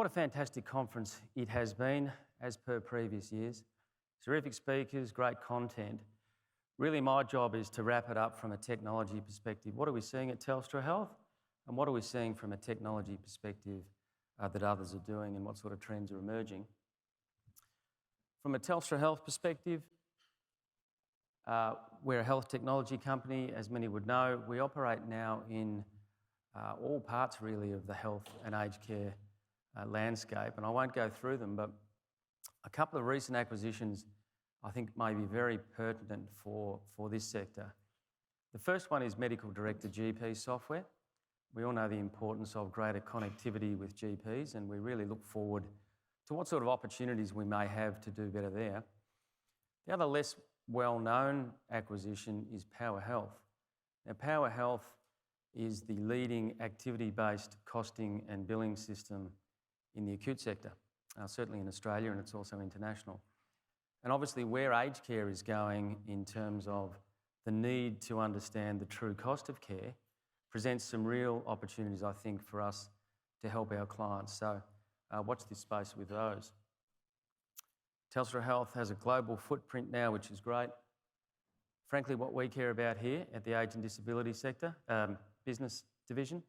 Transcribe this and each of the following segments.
What a fantastic conference it has been, as per previous years. Terrific speakers, great content. Really, my job is to wrap it up from a technology perspective. What are we seeing at Telstra Health? And what are we seeing from a technology perspective that others are doing, and what sort of trends are emerging? From a Telstra Health perspective, we're a health technology company, as many would know. We operate now in all parts, really, of the health and aged care landscape, and I won't go through them, but a couple of recent acquisitions I think may be very pertinent for this sector. The first one is medical director GP software. We all know the importance of greater connectivity with GPs, and we really look forward to what sort of opportunities we may have to do better there. The other less well-known acquisition is Power Health. Now, Power Health is the leading activity-based costing and billing system in the acute sector, certainly in Australia, and it's also international. And obviously where aged care is going in terms of the need to understand the true cost of care presents some real opportunities, I think, for us to help our clients. So watch this space with those. Telstra Health has a global footprint now, which is great. Frankly, what we care about here at the Age and Disability sector, business division,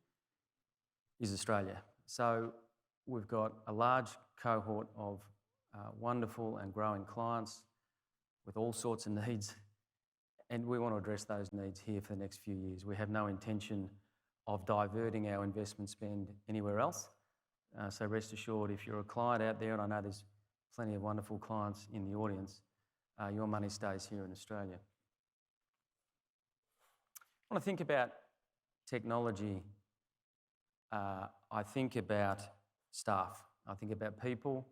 is Australia. So we've got a large cohort of wonderful and growing clients with all sorts of needs, and we want to address those needs here for the next few years. We have no intention of diverting our investment spend anywhere else. So rest assured, if you're a client out there, and I know there's plenty of wonderful clients in the audience, your money stays here in Australia. When I think about technology, I think about staff. I think about people,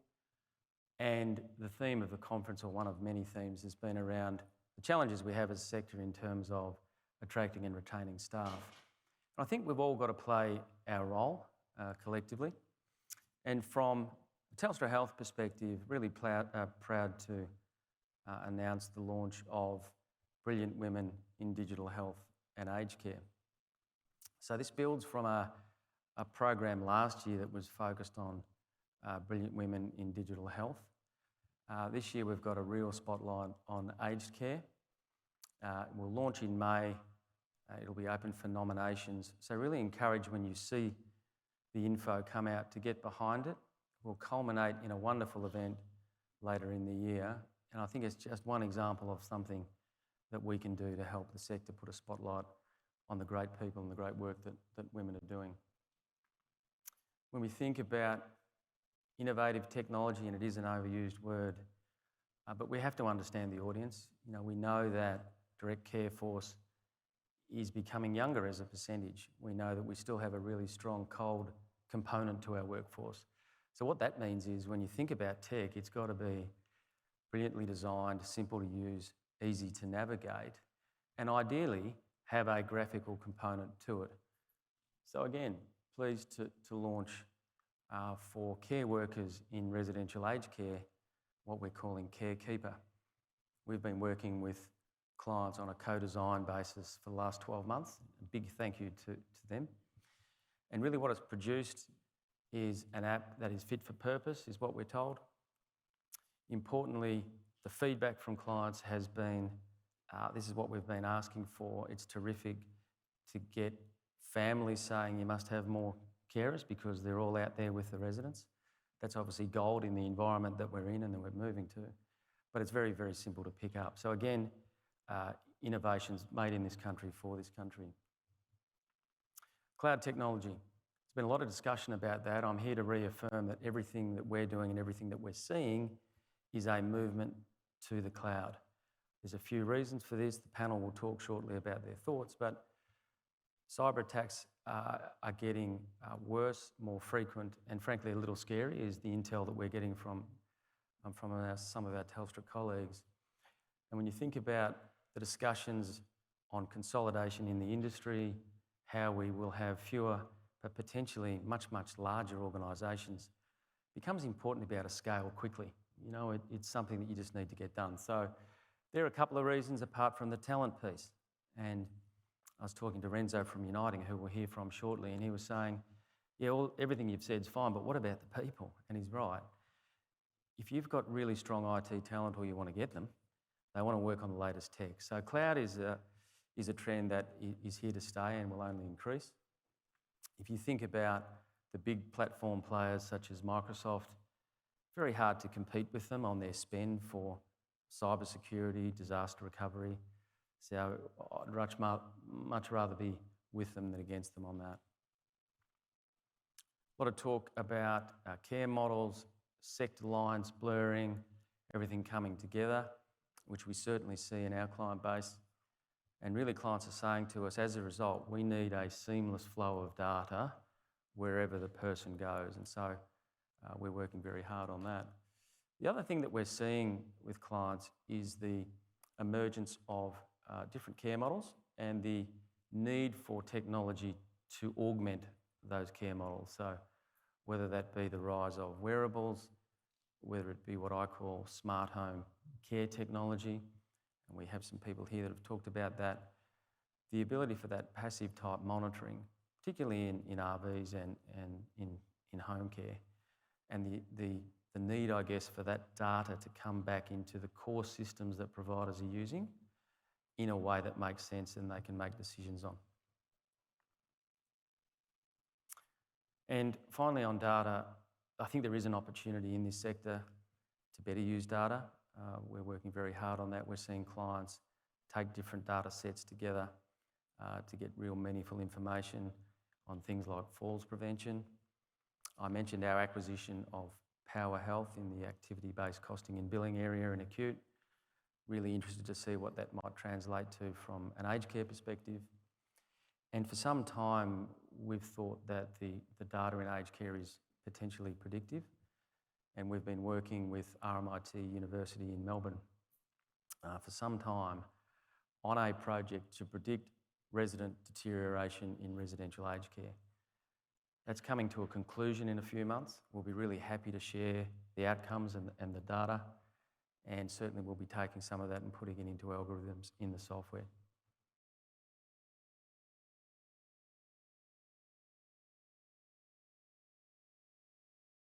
and the theme of the conference, or one of many themes, has been around the challenges we have as a sector in terms of attracting and retaining staff. I think we've all got to play our role collectively, and from a Telstra Health perspective, really proud to announce the launch of Brilliant Women in Digital Health and Aged Care. So this builds from a program last year that was focused on Brilliant Women in Digital Health. This year we've got a real spotlight on aged care. We'll launch in May. It'll be open for nominations. So really encourage, when you see the info come out, to get behind it. We'll culminate in a wonderful event later in the year. And I think it's just one example of something that we can do to help the sector put a spotlight on the great people and the great work that women are doing. When we think about innovative technology, and it is an overused word, but we have to understand the audience. You know, we know that direct care force is becoming younger as a percentage. We know that we still have a really strong cold component to our workforce. So what that means is, when you think about tech, it's got to be brilliantly designed, simple to use, easy to navigate, and ideally have a graphical component to it. So again, pleased to launch for care workers in residential aged care what we're calling Carekeeper. We've been working with clients on a co-design basis for the last 12 months. A big thank you to them. And really what it's produced is an app that is fit for purpose, is what we're told. Importantly, the feedback from clients has been, this is what we've been asking for. It's terrific to get families saying you must have more carers because they're all out there with the residents. That's obviously gold in the environment that we're in and that we're moving to. But it's very, very simple to pick up. So again, innovations made in this country for this country. Cloud technology. There's been a lot of discussion about that. I'm here to reaffirm that everything that we're doing and everything that we're seeing is a movement to the cloud. There's a few reasons for this. The panel will talk shortly about their thoughts, but cyber attacks are getting worse, more frequent, and frankly a little scary, is the intel that we're getting from some of our Telstra colleagues. And when you think about the discussions on consolidation in the industry, how we will have fewer but potentially much, much larger organisations, it becomes important to be able to scale quickly. You know, it's something that you just need to get done. So there are a couple of reasons apart from the talent piece. And I was talking to Renzo from Uniting, who we'll hear from shortly, and he was saying, yeah, everything you've said is fine, but what about the people? And he's right. If you've got really strong IT talent or you want to get them, they want to work on the latest tech. So cloud is a trend that is here to stay and will only increase. If you think about the big platform players such as Microsoft, very hard to compete with them on their spend for cybersecurity, disaster recovery. So I'd much rather be with them than against them on that. A lot of talk about care models, sector lines blurring, everything coming together, which we certainly see in our client base. And really clients are saying to us, as a result, we need a seamless flow of data wherever the person goes. And so we're working very hard on that. The other thing that we're seeing with clients is the emergence of different care models and the need for technology to augment those care models. So whether that be the rise of wearables, whether it be what I call smart home care technology, and we have some people here that have talked about that, the ability for that passive type monitoring, particularly in RVs and in home care, and the need, I guess, for that data to come back into the core systems that providers are using in a way that makes sense and they can make decisions on. And finally on data, I think there is an opportunity in this sector to better use data. We're working very hard on that. We're seeing clients take different data sets together to get real meaningful information on things like falls prevention. I mentioned our acquisition of Power Health in the activity-based costing and billing area in acute. Really interested to see what that might translate to from an aged care perspective. And for some time, we've thought that the data in aged care is potentially predictive. And we've been working with RMIT University in Melbourne for some time on a project to predict resident deterioration in residential aged care. That's coming to a conclusion in a few months. We'll be really happy to share the outcomes and the data, and certainly we'll be taking some of that and putting it into algorithms in the software.